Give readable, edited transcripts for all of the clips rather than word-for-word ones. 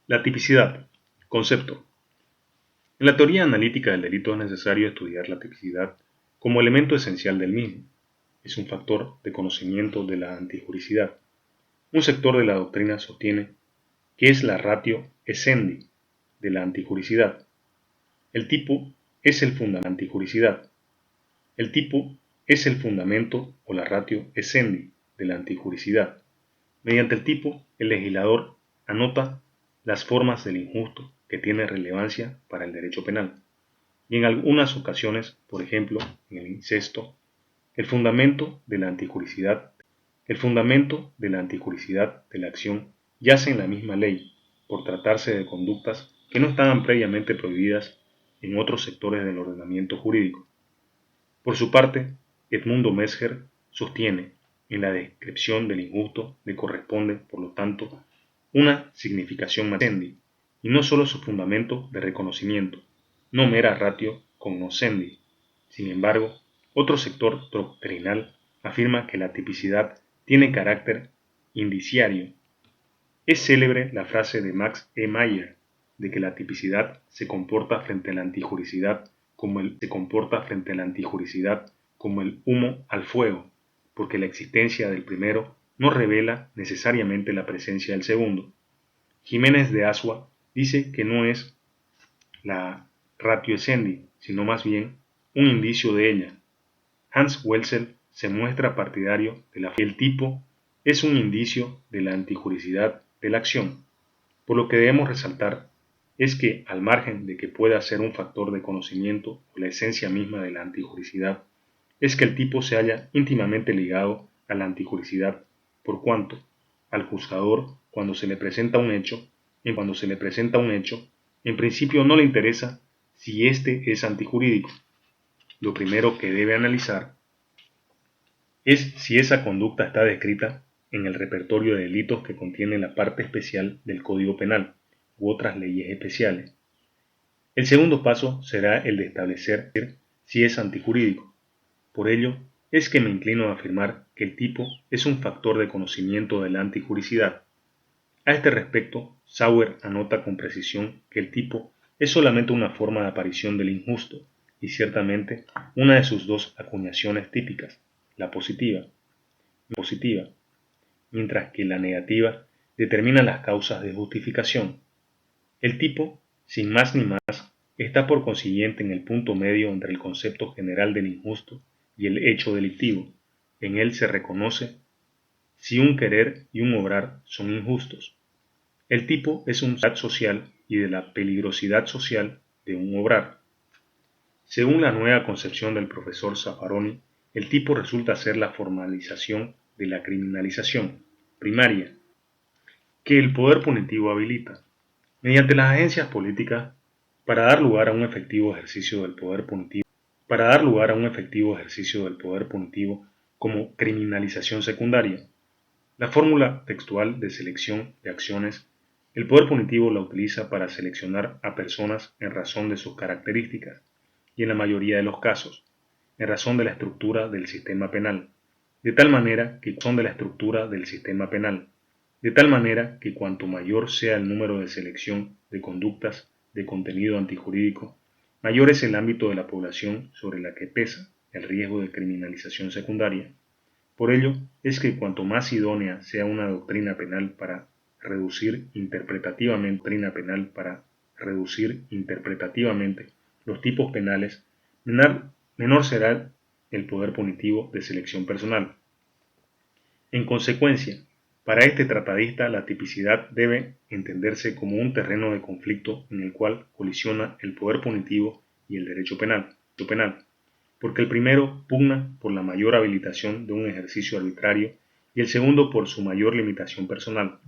La tipicidad. Concepto. En la teoría analítica del delito es necesario estudiar la tipicidad como elemento esencial del mismo. Es un factor de conocimiento de la antijuricidad. Un sector de la doctrina sostiene que es la ratio essendi de la antijuricidad. El tipo es el fundamento de la antijuricidad. El tipo es el fundamento o la ratio essendi de la antijuricidad. Mediante el tipo, el legislador anota las formas del injusto que tiene relevancia para el derecho penal. Y en algunas ocasiones, por ejemplo, en el incesto, el fundamento de la antijuricidad de la acción yace en la misma ley, por tratarse de conductas que no estaban previamente prohibidas en otros sectores del ordenamiento jurídico. Por su parte, Edmundo Mesger sostiene en la descripción del injusto le corresponde, por lo tanto, una significación matendi, y no sólo su fundamento de reconocimiento, no mera ratio cognoscendi. Sin embargo, otro sector doctrinal afirma que la tipicidad tiene carácter indiciario. Es célebre la frase de Max E. Mayer de que la tipicidad se comporta frente a la antijuricidad como el humo al fuego, porque la existencia del primero no revela necesariamente la presencia del segundo. Jiménez de Asua dice que no es la ratio essendi, sino más bien un indicio de ella. Hans Welzel se muestra partidario de la el tipo es un indicio de la antijuricidad de la acción. Por lo que debemos resaltar es que, al margen de que pueda ser un factor de conocimiento o la esencia misma de la antijuricidad, es que el tipo se halla íntimamente ligado a la antijuricidad, por cuanto, al juzgador, cuando se le presenta un hecho, en principio no le interesa si éste es antijurídico. Lo primero que debe analizar es si esa conducta está descrita en el repertorio de delitos que contiene la parte especial del Código Penal u otras leyes especiales. El segundo paso será el de establecer si es antijurídico. Por ello, es que me inclino a afirmar que el tipo es un factor de conocimiento de la antijuricidad. A este respecto, Sauer anota con precisión que el tipo es solamente una forma de aparición del injusto, y ciertamente una de sus dos acuñaciones típicas, la positiva, mientras que la negativa determina las causas de justificación. El tipo, sin más ni más, está por consiguiente en el punto medio entre el concepto general del injusto y el hecho delictivo. En él se reconoce si un querer y un obrar son injustos. El tipo es un dato social y de la peligrosidad social de un obrar. Según la nueva concepción del profesor Zaffaroni, el tipo resulta ser la formalización de la criminalización primaria que el poder punitivo habilita, mediante las agencias políticas, para dar lugar a un efectivo ejercicio del poder punitivo como criminalización secundaria. La fórmula textual de selección de acciones, el poder punitivo la utiliza para seleccionar a personas en razón de sus características y, en la mayoría de los casos, en razón de la estructura del sistema penal, de tal manera que cuanto mayor sea el número de selección de conductas de contenido antijurídico, mayor es el ámbito de la población sobre la que pesa el riesgo de criminalización secundaria. Por ello es que cuanto más idónea sea una doctrina penal para reducir interpretativamente los tipos penales, menor será el poder punitivo de selección personal. En consecuencia, para este tratadista la tipicidad debe entenderse como un terreno de conflicto en el cual colisiona el poder punitivo y el derecho penal, porque el primero pugna por la mayor habilitación de un ejercicio arbitrario y el segundo por su mayor limitación personal.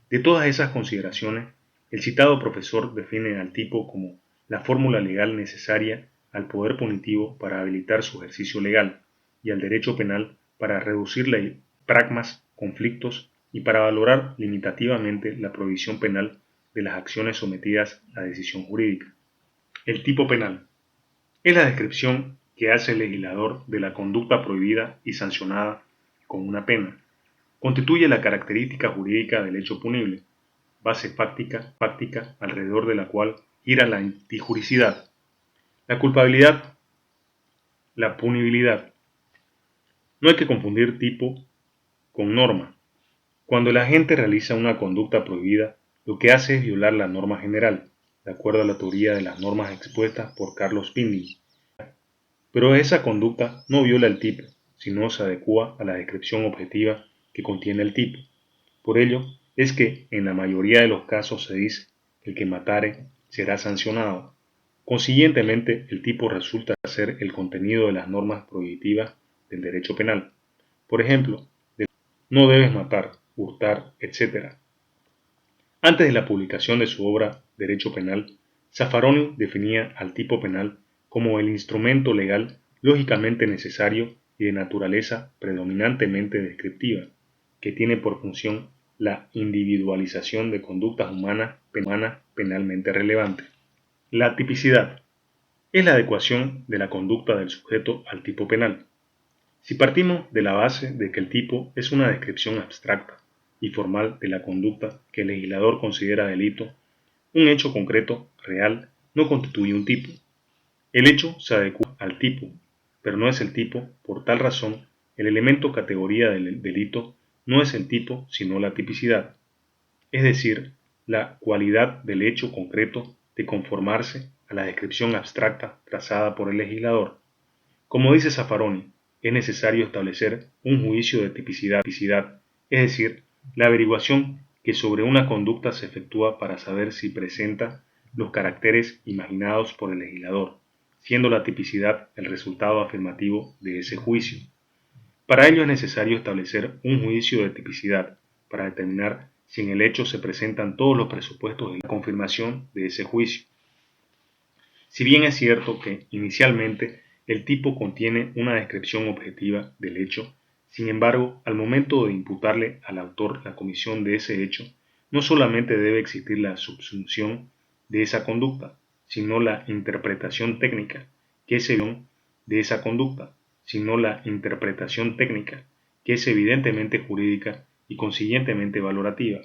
De todas esas consideraciones, el citado profesor define al tipo como la fórmula legal necesaria al poder punitivo para habilitar su ejercicio legal y al derecho penal para reducir pragmas, conflictos y para valorar limitativamente la prohibición penal de las acciones sometidas a decisión jurídica. El tipo penal es la descripción que hace el legislador de la conducta prohibida y sancionada con una pena. Constituye la característica jurídica del hecho punible. base fáctica alrededor de la cual gira la antijuricidad. La culpabilidad, la punibilidad. No hay que confundir tipo con norma. Cuando el agente realiza una conducta prohibida, lo que hace es violar la norma general, de acuerdo a la teoría de las normas expuestas por Carlos Pinding. Pero esa conducta no viola el tipo, sino se adecua a la descripción objetiva que contiene el tipo. Por ello, es que en la mayoría de los casos se dice que el que matare será sancionado. Consiguientemente, el tipo resulta ser el contenido de las normas prohibitivas del derecho penal. Por ejemplo, no debes matar, hurtar, etc. Antes de la publicación de su obra Derecho Penal, Zaffaroni definía al tipo penal como el instrumento legal lógicamente necesario y de naturaleza predominantemente descriptiva, que tiene por función la individualización de conductas humanas penalmente relevantes. La tipicidad es la adecuación de la conducta del sujeto al tipo penal. Si partimos de la base de que el tipo es una descripción abstracta y formal de la conducta que el legislador considera delito, un hecho concreto, real, no constituye un tipo. El hecho se adecua al tipo, pero no es el tipo. Por tal razón, el elemento categoría del delito no es el tipo, sino la tipicidad, es decir, la cualidad del hecho concreto de conformarse a la descripción abstracta trazada por el legislador. Como dice Zaffaroni, es necesario establecer un juicio de tipicidad, es decir, la averiguación que sobre una conducta se efectúa para saber si presenta los caracteres imaginados por el legislador, siendo la tipicidad el resultado afirmativo de ese juicio. Para ello es necesario establecer un juicio de tipicidad para determinar si en el hecho se presentan todos los presupuestos de la confirmación de ese juicio. Si bien es cierto que inicialmente el tipo contiene una descripción objetiva del hecho, sin embargo, al momento de imputarle al autor la comisión de ese hecho, no solamente debe existir la subsunción de esa conducta, sino la interpretación técnica, que es de esa conducta, sino la interpretación técnica, que es evidentemente jurídica y consiguientemente valorativa.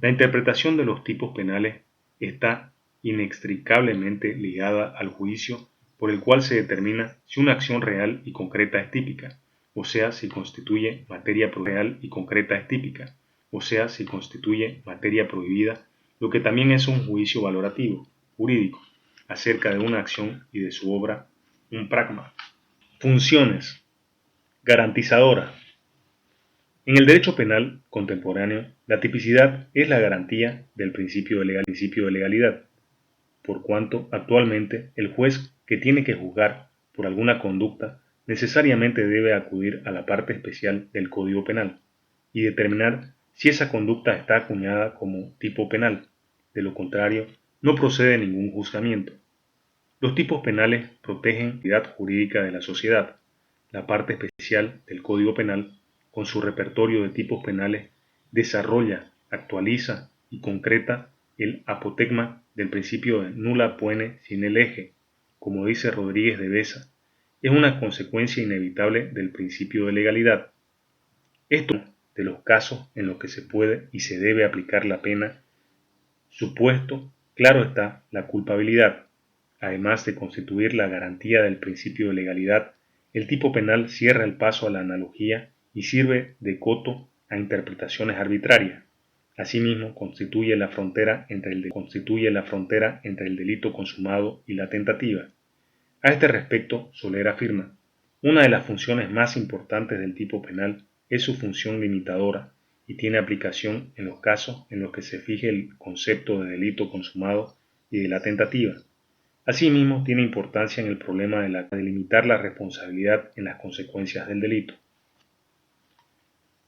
La interpretación de los tipos penales está inextricablemente ligada al juicio por el cual se determina si una acción real y concreta es típica, o sea, si constituye materia real y concreta es típica, o sea, si constituye materia prohibida, lo que también es un juicio valorativo, jurídico, acerca de una acción y de su obra, un pragma. Funciones. Garantizadora. En el derecho penal contemporáneo, la tipicidad es la garantía del principio de legalidad, por cuanto actualmente el juez que tiene que juzgar por alguna conducta necesariamente debe acudir a la parte especial del Código Penal y determinar si esa conducta está acuñada como tipo penal. De lo contrario, no procede ningún juzgamiento. Los tipos penales protegen la identidad jurídica de la sociedad. La parte especial del Código Penal, con su repertorio de tipos penales, desarrolla, actualiza y concreta el apotegma del principio de nulla poene sine lege, como dice Rodríguez de Besa, es una consecuencia inevitable del principio de legalidad. Esto de los casos en los que se puede y se debe aplicar la pena, supuesto, claro está, la culpabilidad. Además de constituir la garantía del principio de legalidad, el tipo penal cierra el paso a la analogía y sirve de coto a interpretaciones arbitrarias. Asimismo, constituye la frontera entre el delito consumado y la tentativa. A este respecto, Soler afirma, una de las funciones más importantes del tipo penal es su función limitadora y tiene aplicación en los casos en los que se fije el concepto de delito consumado y de la tentativa. Asimismo, tiene importancia en el problema de limitar la responsabilidad en las consecuencias del delito.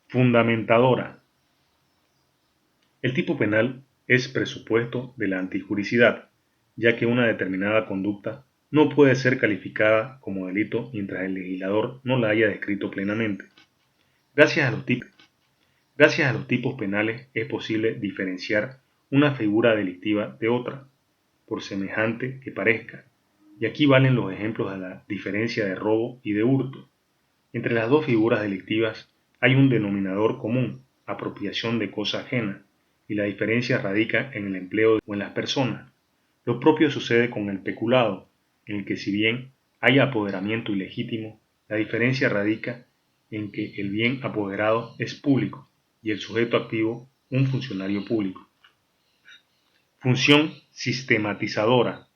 Fundamentadora. El tipo penal es presupuesto de la antijuricidad, ya que una determinada conducta no puede ser calificada como delito mientras el legislador no la haya descrito plenamente. Gracias a los tipos penales es posible diferenciar una figura delictiva de otra, por semejante que parezca, y aquí valen los ejemplos de la diferencia de robo y de hurto. Entre las dos figuras delictivas hay un denominador común, apropiación de cosa ajena, y la diferencia radica en el empleo o en las personas. Lo propio sucede con el peculado, en el que si bien hay apoderamiento ilegítimo, la diferencia radica en que el bien apoderado es público y el sujeto activo un funcionario público. Función sistematizadora.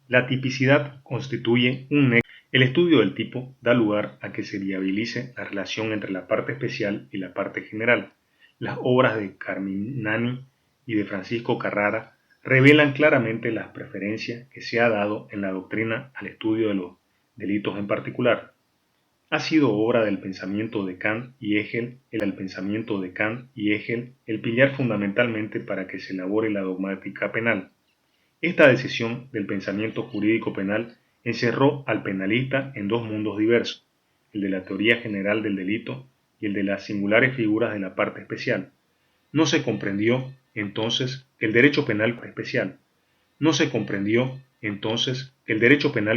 La tipicidad constituye un nexo. El estudio del tipo da lugar a que se viabilice la relación entre la parte especial y la parte general. Las obras de Carminani y de Francisco Carrara revelan claramente la preferencia que se ha dado en la doctrina al estudio de los delitos en particular. Ha sido obra del pensamiento de Kant y Hegel el pillar fundamentalmente para que se elabore la dogmática penal. Esta decisión del pensamiento jurídico penal encerró al penalista en dos mundos diversos, el de la teoría general del delito y el de las singulares figuras de la parte especial. No se comprendió entonces que el derecho penal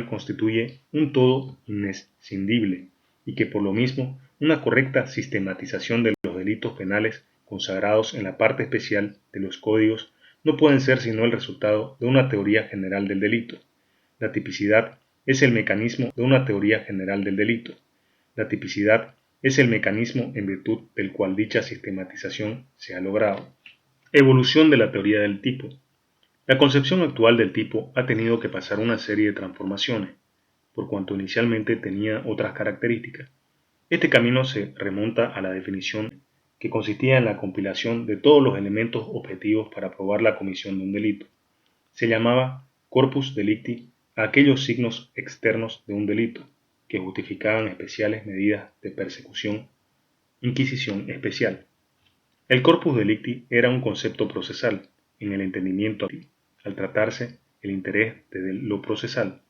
constituye un todo inescindible y que por lo mismo una correcta sistematización de los delitos penales consagrados en la parte especial de los códigos no pueden ser sino el resultado de una teoría general del delito. La tipicidad es el mecanismo de una teoría general del delito. La tipicidad es el mecanismo en virtud del cual dicha sistematización se ha logrado. Evolución de la teoría del tipo. La concepción actual del tipo ha tenido que pasar una serie de transformaciones, por cuanto inicialmente tenía otras características. Este camino se remonta a la definición que consistía en la compilación de todos los elementos objetivos para probar la comisión de un delito. Se llamaba corpus delicti a aquellos signos externos de un delito que justificaban especiales medidas de persecución, inquisición especial. El corpus delicti era un concepto procesal en el entendimiento al tratarse el interés de lo procesal.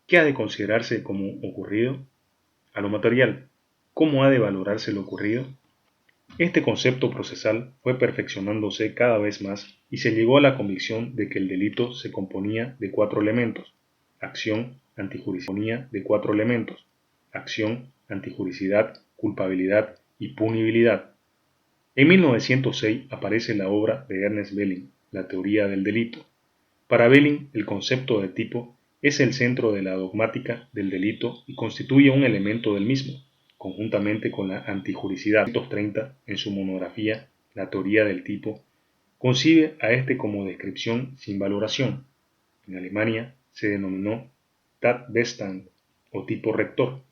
¿Qué ha de considerarse como ocurrido? A lo material. ¿Cómo ha de valorarse lo ocurrido? Este concepto procesal fue perfeccionándose cada vez más y se llegó a la convicción de que el delito se componía de cuatro elementos: acción, antijuricidad, culpabilidad y punibilidad. En 1906 aparece la obra de Ernest Belling, La teoría del delito. Para Belling, el concepto de tipo es el centro de la dogmática del delito y constituye un elemento del mismo, conjuntamente con la antijuricidad. 1930, en su monografía La teoría del tipo, concibe a este como descripción sin valoración. En Alemania se denominó Tatbestand o tipo rector.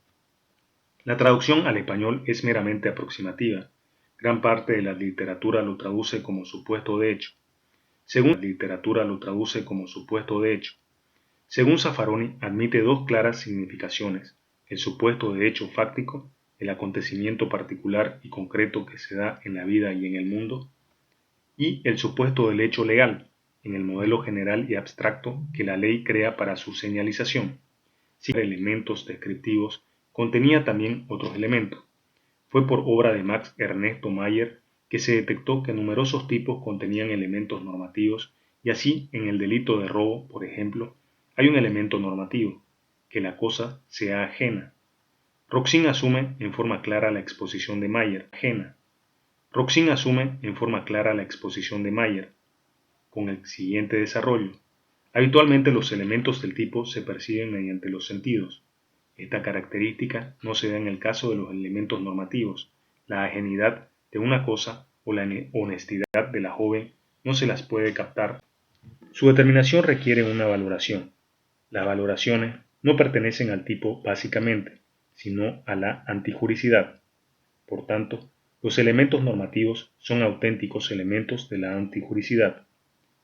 La traducción al español es meramente aproximativa. Gran parte de la literatura lo traduce como supuesto de hecho. Según Zaffaroni, admite dos claras significaciones: el supuesto de hecho fáctico, el acontecimiento particular y concreto que se da en la vida y en el mundo, y el supuesto del hecho legal, en el modelo general y abstracto que la ley crea para su señalización. Si elementos descriptivos, contenía también otros elementos. Fue por obra de Max Ernesto Mayer que se detectó que numerosos tipos contenían elementos normativos, y así en el delito de robo, por ejemplo, hay un elemento normativo: que la cosa sea ajena. Roxin asume en forma clara la exposición de Mayer, con el siguiente desarrollo. Habitualmente los elementos del tipo se perciben mediante los sentidos. Esta característica no se da en el caso de los elementos normativos. La ajenidad de una cosa o la honestidad de la joven no se las puede captar. Su determinación requiere una valoración. Las valoraciones no pertenecen al tipo básicamente, sino a la antijuricidad. Por tanto, los elementos normativos son auténticos elementos de la antijuricidad.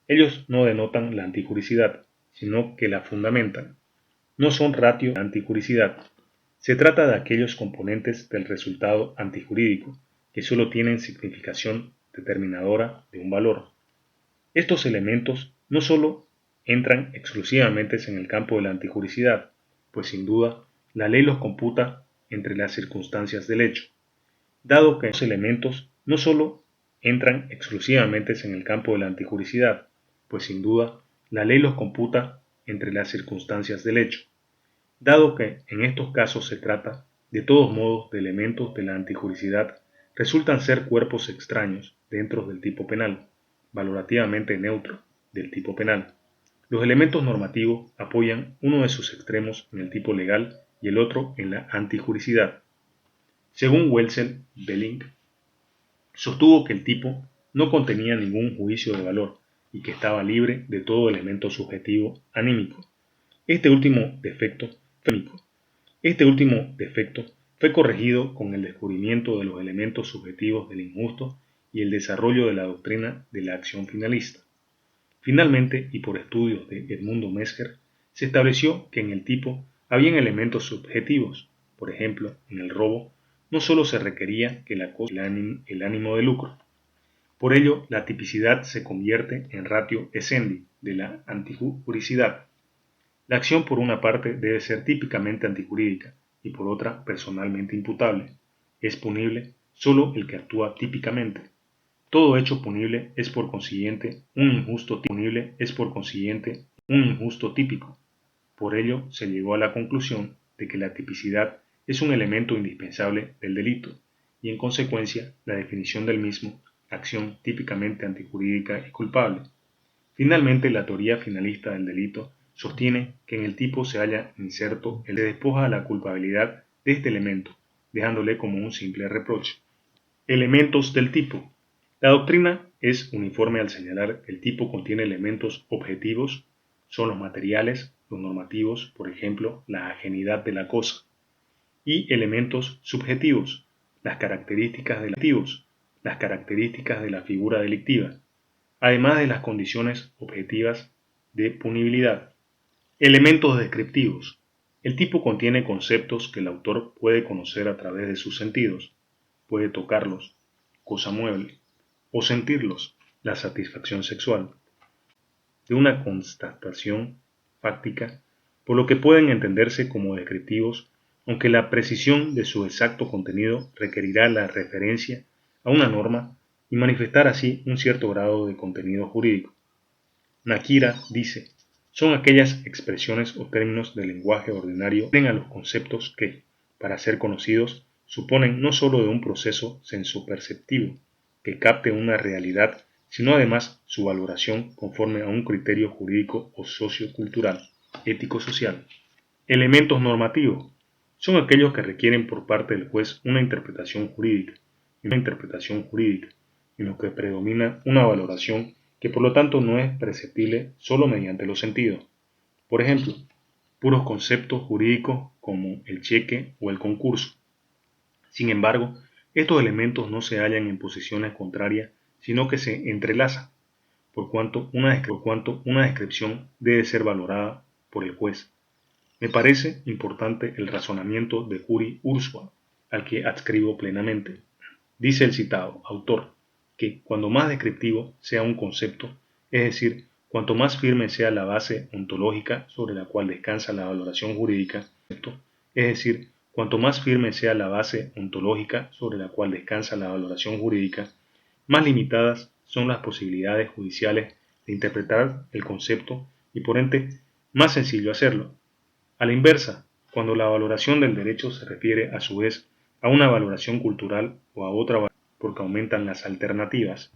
Ellos no denotan la antijuricidad, sino que la fundamentan. No son ratio de la antijuricidad. Se trata de aquellos componentes del resultado antijurídico que solo tienen significación determinadora de un valor. Estos elementos no solo entran exclusivamente en el campo de la antijuricidad, pues sin duda la ley los computa entre las circunstancias del hecho. Dado que estos elementos no solo entran exclusivamente en el campo de la antijuricidad, pues sin duda la ley los computa entre las circunstancias del hecho. Dado que en estos casos se trata, de todos modos, de elementos de la antijuricidad resultan ser cuerpos extraños dentro del tipo penal, valorativamente neutro del tipo penal. Los elementos normativos apoyan uno de sus extremos en el tipo legal y el otro en la antijuricidad. Según Wetzel, Belling sostuvo que el tipo no contenía ningún juicio de valor y que estaba libre de todo elemento subjetivo anímico. Este último defecto fue corregido con el descubrimiento de los elementos subjetivos del injusto y el desarrollo de la doctrina de la acción finalista. Finalmente, y por estudios de Edmundo Mesker, se estableció que en el tipo habían elementos subjetivos. Por ejemplo, en el robo no solo se requería que la cosa el ánimo de lucro. Por ello, la tipicidad se convierte en ratio essendi de la antijuricidad. La acción por una parte debe ser típicamente antijurídica y por otra personalmente imputable. Es punible solo el que actúa típicamente. Todo hecho punible es por consiguiente un injusto típico. Por ello se llegó a la conclusión de que la tipicidad es un elemento indispensable del delito y en consecuencia la definición del mismo, acción típicamente antijurídica y culpable. Finalmente, la teoría finalista del delito sostiene que en el tipo se halla inserto el que despoja a la culpabilidad de este elemento, dejándole como un simple reproche. Elementos del tipo. La doctrina es uniforme al señalar que el tipo contiene elementos objetivos, son los materiales, los normativos, por ejemplo, la ajenidad de la cosa, y elementos subjetivos, las características de la figura delictiva, además de las condiciones objetivas de punibilidad. Elementos descriptivos. El tipo contiene conceptos que el autor puede conocer a través de sus sentidos, puede tocarlos, cosa mueble, o sentirlos, la satisfacción sexual, de una constatación fáctica, por lo que pueden entenderse como descriptivos, aunque la precisión de su exacto contenido requerirá la referencia a una norma y manifestar así un cierto grado de contenido jurídico. Nakira dice, son aquellas expresiones o términos del lenguaje ordinario que a los conceptos que, para ser conocidos, suponen no sólo de un proceso sensoperceptivo que capte una realidad, sino además su valoración conforme a un criterio jurídico o sociocultural, ético-social. Elementos normativos son aquellos que requieren por parte del juez una interpretación jurídica, en lo que predomina una valoración que por lo tanto no es perceptible solo mediante los sentidos. Por ejemplo, puros conceptos jurídicos como el cheque o el concurso. Sin embargo, estos elementos no se hallan en posiciones contrarias, sino que se entrelazan, por cuanto una descripción debe ser valorada por el juez. Me parece importante el razonamiento de Juri Ursua, al que adscribo plenamente. Dice el citado autor que cuanto más descriptivo sea un concepto, es decir, cuanto más firme sea la base ontológica sobre la cual descansa la valoración jurídica, es decir, cuanto más firme sea la base ontológica sobre la cual descansa la valoración jurídica, más limitadas son las posibilidades judiciales de interpretar el concepto y por ende más sencillo hacerlo. A la inversa, cuando la valoración del derecho se refiere a su vez a una valoración cultural o a otra porque aumentan las alternativas.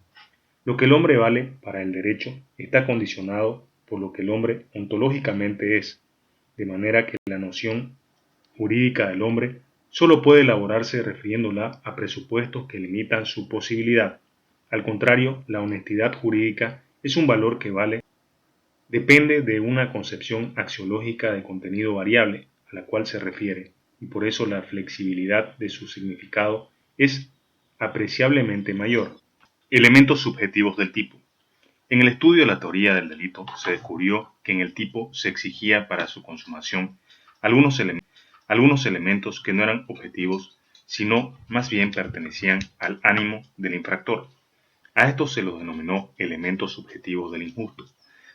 Lo que el hombre vale para el derecho está condicionado por lo que el hombre ontológicamente es, de manera que la noción jurídica del hombre solo puede elaborarse refiriéndola a presupuestos que limitan su posibilidad. Al contrario, la honestidad jurídica es un valor que depende de una concepción axiológica de contenido variable a la cual se refiere, y por eso la flexibilidad de su significado es apreciablemente mayor. Elementos subjetivos del tipo. En el estudio de la teoría del delito se descubrió que en el tipo se exigía para su consumación algunos elementos que no eran objetivos, sino más bien pertenecían al ánimo del infractor. A estos se los denominó elementos subjetivos del injusto.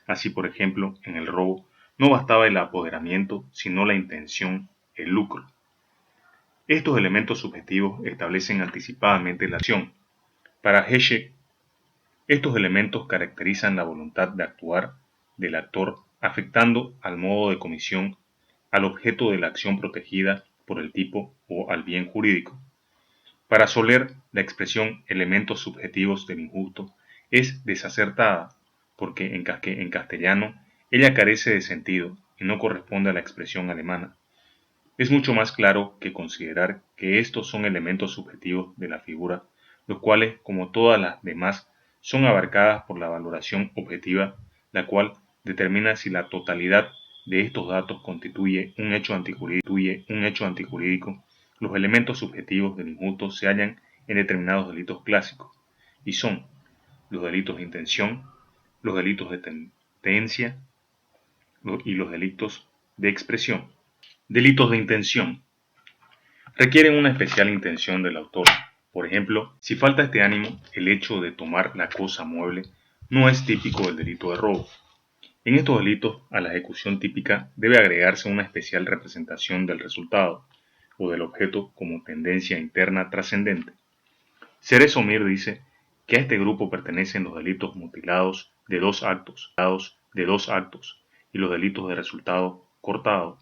Así, por ejemplo, en el robo no bastaba el apoderamiento, sino la intención, el lucro. Estos elementos subjetivos establecen anticipadamente la acción. Para Heschel, estos elementos caracterizan la voluntad de actuar del actor, afectando al modo de comisión, al objeto de la acción protegida por el tipo o al bien jurídico. Para Soler, la expresión elementos subjetivos del injusto es desacertada, porque en castellano ella carece de sentido y no corresponde a la expresión alemana. Es mucho más claro que considerar que estos son elementos subjetivos de la figura, los cuales, como todas las demás, son abarcadas por la valoración objetiva, la cual determina si la totalidad de estos datos constituye un hecho antijurídico. Los elementos subjetivos del injusto se hallan en determinados delitos clásicos, y son los delitos de intención, los delitos de tendencia y los delitos de expresión. Delitos de intención. Requieren una especial intención del autor. Por ejemplo, si falta este ánimo, el hecho de tomar la cosa mueble no es típico del delito de robo. En estos delitos, a la ejecución típica debe agregarse una especial representación del resultado o del objeto como tendencia interna trascendente. Cerezo Mir dice que a este grupo pertenecen los delitos mutilados de dos actos y los delitos de resultado cortado.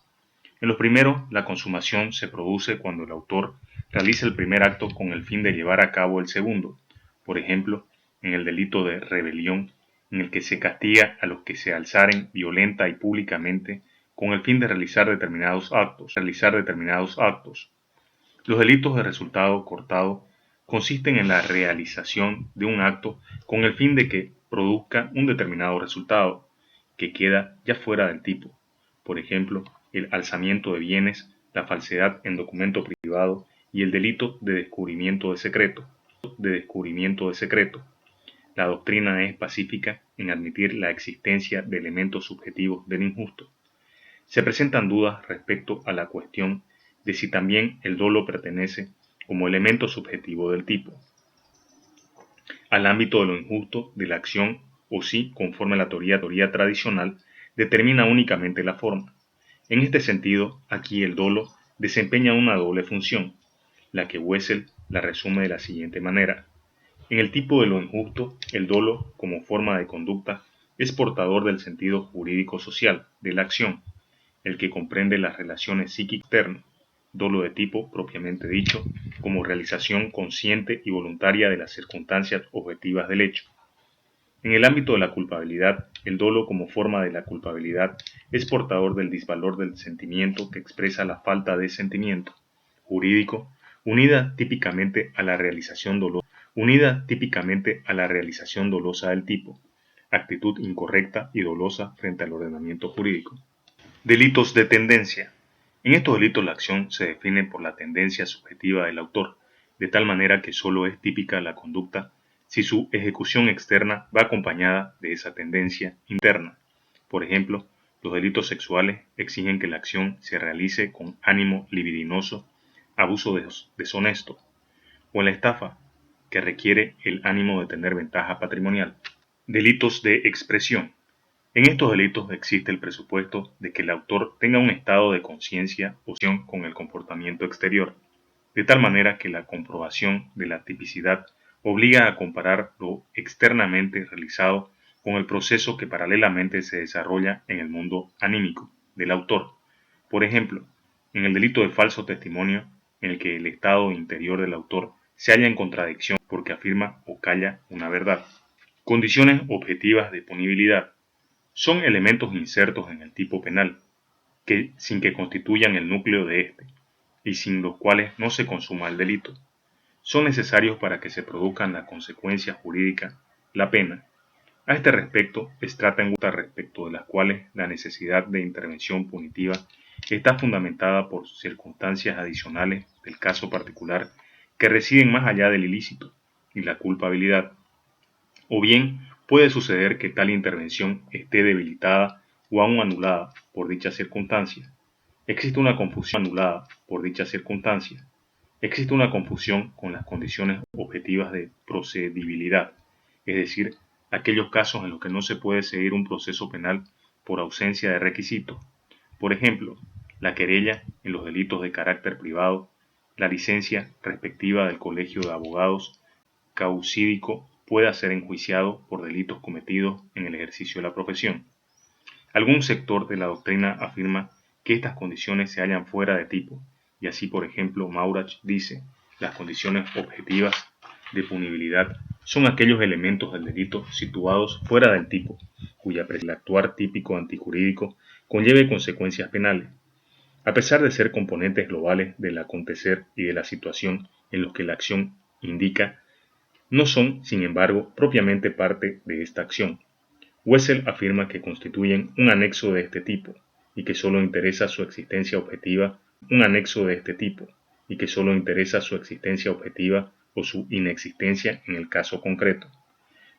En los primeros, la consumación se produce cuando el autor realiza el primer acto con el fin de llevar a cabo el segundo. Por ejemplo, en el delito de rebelión, en el que se castiga a los que se alzaren violenta y públicamente con el fin de realizar determinados actos. Los delitos de resultado cortado consisten en la realización de un acto con el fin de que produzca un determinado resultado, que queda ya fuera del tipo. Por ejemplo, el alzamiento de bienes, la falsedad en documento privado y el delito de descubrimiento de secreto. La doctrina es pacífica en admitir la existencia de elementos subjetivos del injusto. Se presentan dudas respecto a la cuestión de si también el dolo pertenece como elemento subjetivo del tipo al ámbito de lo injusto de la acción o si, conforme a la teoría tradicional, determina únicamente la forma. En este sentido, aquí el dolo desempeña una doble función, la que Wessel la resume de la siguiente manera. En el tipo de lo injusto, el dolo, como forma de conducta, es portador del sentido jurídico-social de la acción, el que comprende las relaciones psíquico-externas, dolo de tipo propiamente dicho, como realización consciente y voluntaria de las circunstancias objetivas del hecho. En el ámbito de la culpabilidad, el dolo como forma de la culpabilidad es portador del disvalor del sentimiento que expresa la falta de sentimiento jurídico, unida típicamente a la realización dolosa del tipo, actitud incorrecta y dolosa frente al ordenamiento jurídico. Delitos de tendencia. En estos delitos la acción se define por la tendencia subjetiva del autor, de tal manera que sólo es típica la conducta si su ejecución externa va acompañada de esa tendencia interna. Por ejemplo, los delitos sexuales exigen que la acción se realice con ánimo libidinoso, abuso deshonesto, o en la estafa, que requiere el ánimo de tener ventaja patrimonial. Delitos de expresión. En estos delitos existe el presupuesto de que el autor tenga un estado de conciencia o acción con el comportamiento exterior, de tal manera que la comprobación de la tipicidad obliga a comparar lo externamente realizado con el proceso que paralelamente se desarrolla en el mundo anímico del autor. Por ejemplo, en el delito de falso testimonio, en el que el estado interior del autor se halla en contradicción porque afirma o calla una verdad. Condiciones objetivas de punibilidad. Son elementos insertos en el tipo penal, que sin que constituyan el núcleo de éste, y sin los cuales no se consuma el delito. Son necesarios para que se produzcan la consecuencia jurídica, la pena. A este respecto, trata en respecto de las cuales la necesidad de intervención punitiva está fundamentada por circunstancias adicionales del caso particular que residen más allá del ilícito y la culpabilidad. O bien, puede suceder que tal intervención esté debilitada o aún anulada por dicha circunstancia. Existe una confusión Existe una confusión con las condiciones objetivas de procedibilidad, es decir, aquellos casos en los que no se puede seguir un proceso penal por ausencia de requisitos. Por ejemplo, la querella en los delitos de carácter privado, la licencia respectiva del colegio de abogados causídico pueda ser enjuiciado por delitos cometidos en el ejercicio de la profesión. Algún sector de la doctrina afirma que estas condiciones se hallan fuera de tipo, y así por ejemplo Maurach dice, las condiciones objetivas de punibilidad son aquellos elementos del delito situados fuera del tipo, cuya el actuar típico antijurídico conlleve consecuencias penales, a pesar de ser componentes globales del acontecer y de la situación en los que la acción indica, no son, sin embargo, propiamente parte de esta acción. Wessel afirma que constituyen un anexo de este tipo, y que sólo interesa su existencia objetiva, o su inexistencia en el caso concreto.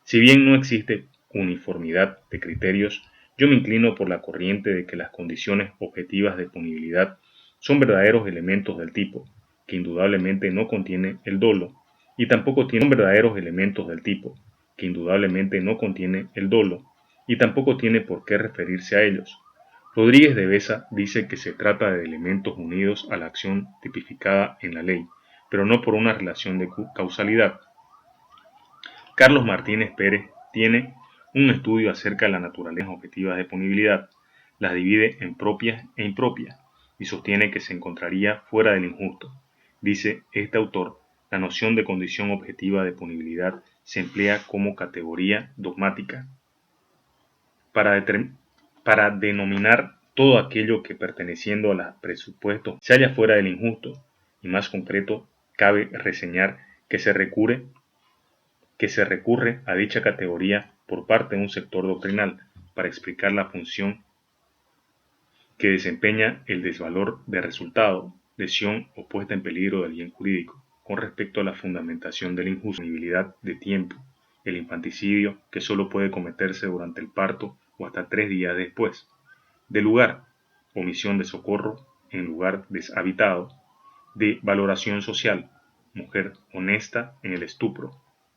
Si bien no existe uniformidad de criterios, yo me inclino por la corriente de que las condiciones objetivas de punibilidad son verdaderos elementos del tipo, que indudablemente no contiene el dolo, y tampoco tiene por qué referirse a ellos. Rodríguez de Besa dice que se trata de elementos unidos a la acción tipificada en la ley, pero no por una relación de causalidad. Carlos Martínez Pérez tiene un estudio acerca de la naturaleza objetivas de punibilidad, las divide en propias e impropias, y sostiene que se encontraría fuera del injusto. Dice este autor, la noción de condición objetiva de punibilidad se emplea como categoría dogmática para denominar todo aquello que perteneciendo a los presupuestos se halla fuera del injusto, y más concreto, cabe reseñar que se recurre a dicha categoría por parte de un sector doctrinal para explicar la función que desempeña el desvalor de resultado, lesión o puesta en peligro del bien jurídico, con respecto a la fundamentación de la injustibilidad de tiempo, el infanticidio que solo puede cometerse durante el parto o hasta 3 días después, de lugar, omisión de socorro en lugar deshabitado, de valoración social, mujer honesta en el estupro,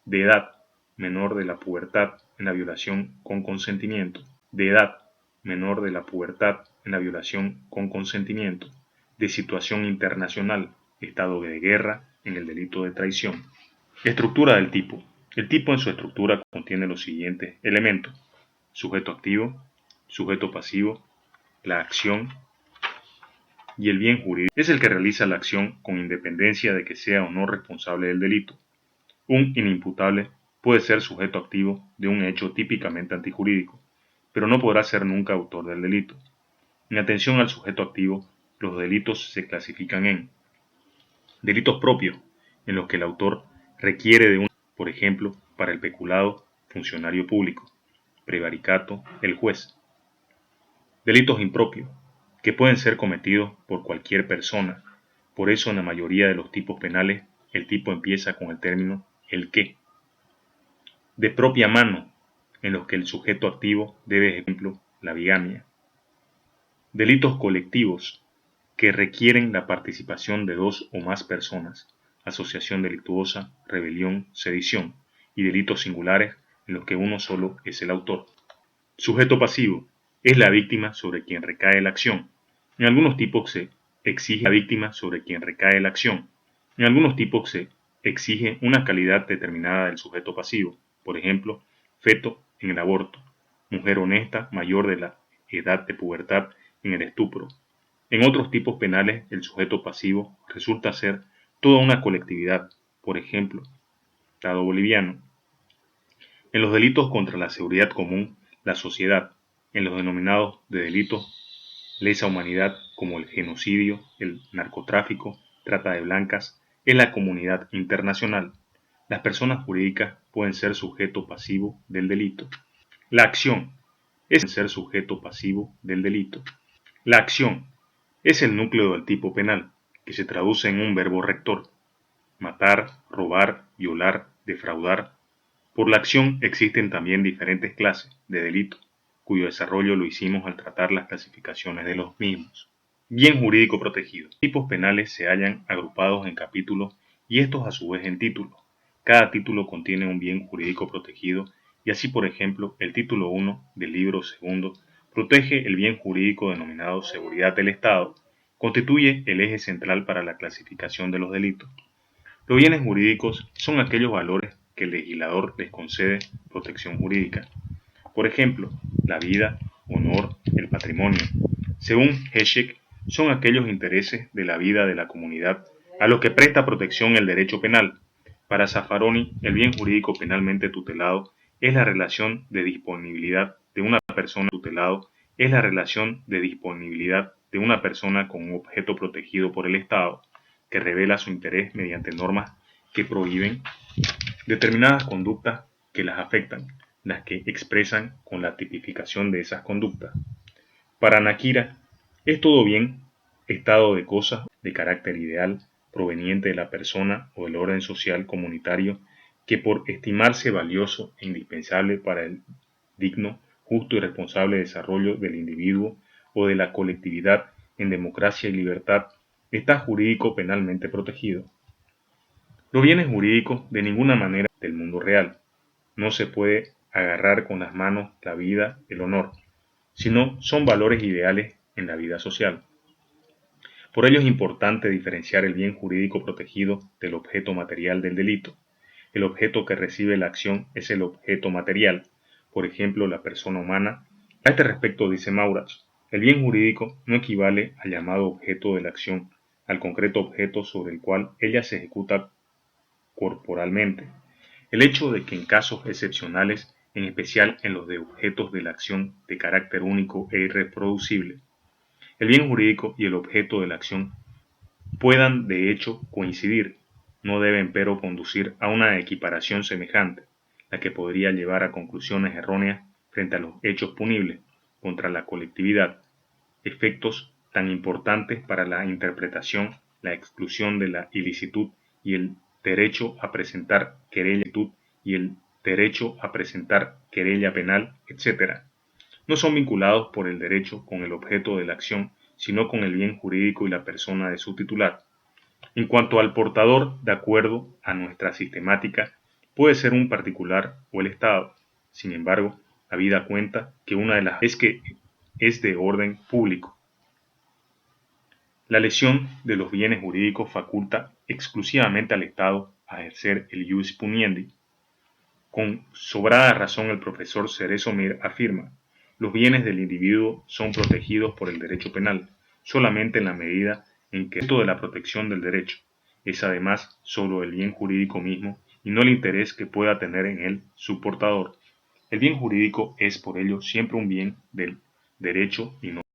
de edad, menor de la pubertad en la violación con consentimiento, de edad, menor de la pubertad en la violación con consentimiento, de situación internacional, estado de guerra en el delito de traición. Estructura del tipo. El tipo en su estructura contiene los siguientes elementos: sujeto activo, sujeto pasivo, la acción y el bien jurídico. Es el que realiza la acción con independencia de que sea o no responsable del delito. Un inimputable puede ser sujeto activo de un hecho típicamente antijurídico, pero no podrá ser nunca autor del delito. En atención al sujeto activo, los delitos se clasifican en delitos propios, en los que el autor requiere de un, por ejemplo, para el peculado, funcionario público, prevaricato, el juez. Delitos impropios, que pueden ser cometidos por cualquier persona. Por eso en la mayoría de los tipos penales, el tipo empieza con el término el que. De propia mano, en los que el sujeto activo debe, ejemplo, la bigamia. Delitos colectivos, que requieren la participación de 2 o más personas, asociación delictuosa, rebelión, sedición, y delitos singulares en los que uno solo es el autor. Sujeto pasivo, es la víctima sobre quien recae la acción. En algunos tipos se exige la víctima sobre quien recae la acción. En algunos tipos se exige una calidad determinada del sujeto pasivo, por ejemplo, feto en el aborto, mujer honesta mayor de la edad de pubertad en el estupro. En otros tipos penales, el sujeto pasivo resulta ser toda una colectividad, por ejemplo, Estado boliviano. En los delitos contra la seguridad común, la sociedad. En los denominados de delitos lesa humanidad, como el genocidio, el narcotráfico, trata de blancas, es la comunidad internacional. Las personas jurídicas pueden ser sujeto pasivo del delito. La acción es ser sujeto pasivo del delito. La acción es el núcleo del tipo penal, que se traduce en un verbo rector: matar, robar, violar, defraudar. Por la acción existen también diferentes clases de delitos, cuyo desarrollo lo hicimos al tratar las clasificaciones de los mismos. Bien jurídico protegido. Los tipos penales se hallan agrupados en capítulos y estos a su vez en títulos. Cada título contiene un bien jurídico protegido y así, por ejemplo, el título 1 del libro segundo protege el bien jurídico denominado seguridad del Estado. Constituye el eje central para la clasificación de los delitos. Los bienes jurídicos son aquellos valores que el legislador les concede protección jurídica. Por ejemplo, la vida, honor, el patrimonio. Según Heschek, son aquellos intereses de la vida de la comunidad a los que presta protección el derecho penal. Para Zaffaroni, el bien jurídico penalmente tutelado es la relación de disponibilidad de una persona tutelado, es la relación de disponibilidad de una persona con un objeto protegido por el Estado, que revela su interés mediante normas que prohíben determinadas conductas que las afectan, las que expresan con la tipificación de esas conductas. Para Nakira, es todo bien, estado de cosas de carácter ideal, proveniente de la persona o del orden social comunitario, que por estimarse valioso e indispensable para el digno, justo y responsable desarrollo del individuo o de la colectividad en democracia y libertad, está jurídico penalmente protegido. Los bienes jurídicos de ninguna manera del mundo real. No se puede agarrar con las manos la vida, el honor, sino son valores ideales en la vida social. Por ello es importante diferenciar el bien jurídico protegido del objeto material del delito. El objeto que recibe la acción es el objeto material, por ejemplo, la persona humana. A este respecto dice Maurach, el bien jurídico no equivale al llamado objeto de la acción, al concreto objeto sobre el cual ella se ejecuta corporalmente. El hecho de que en casos excepcionales, en especial en los de objetos de la acción de carácter único e irreproducible, el bien jurídico y el objeto de la acción puedan de hecho coincidir, no debe empero conducir a una equiparación semejante, la que podría llevar a conclusiones erróneas frente a los hechos punibles contra la colectividad, efectos tan importantes para la interpretación, la exclusión de la ilicitud y el derecho a presentar querella penal, etc. No son vinculados por el derecho con el objeto de la acción, sino con el bien jurídico y la persona de su titular. En cuanto al portador, de acuerdo a nuestra sistemática, puede ser un particular o el Estado. Sin embargo, habida cuenta que una de las es que es de orden público. La lesión de los bienes jurídicos faculta exclusivamente al Estado a ejercer el ius puniendi. Con sobrada razón el profesor Cerezo Mir afirma: los bienes del individuo son protegidos por el derecho penal, solamente en la medida en que el objeto de la protección del derecho es además solo el bien jurídico mismo y no el interés que pueda tener en él su portador. El bien jurídico es por ello siempre un bien del derecho y no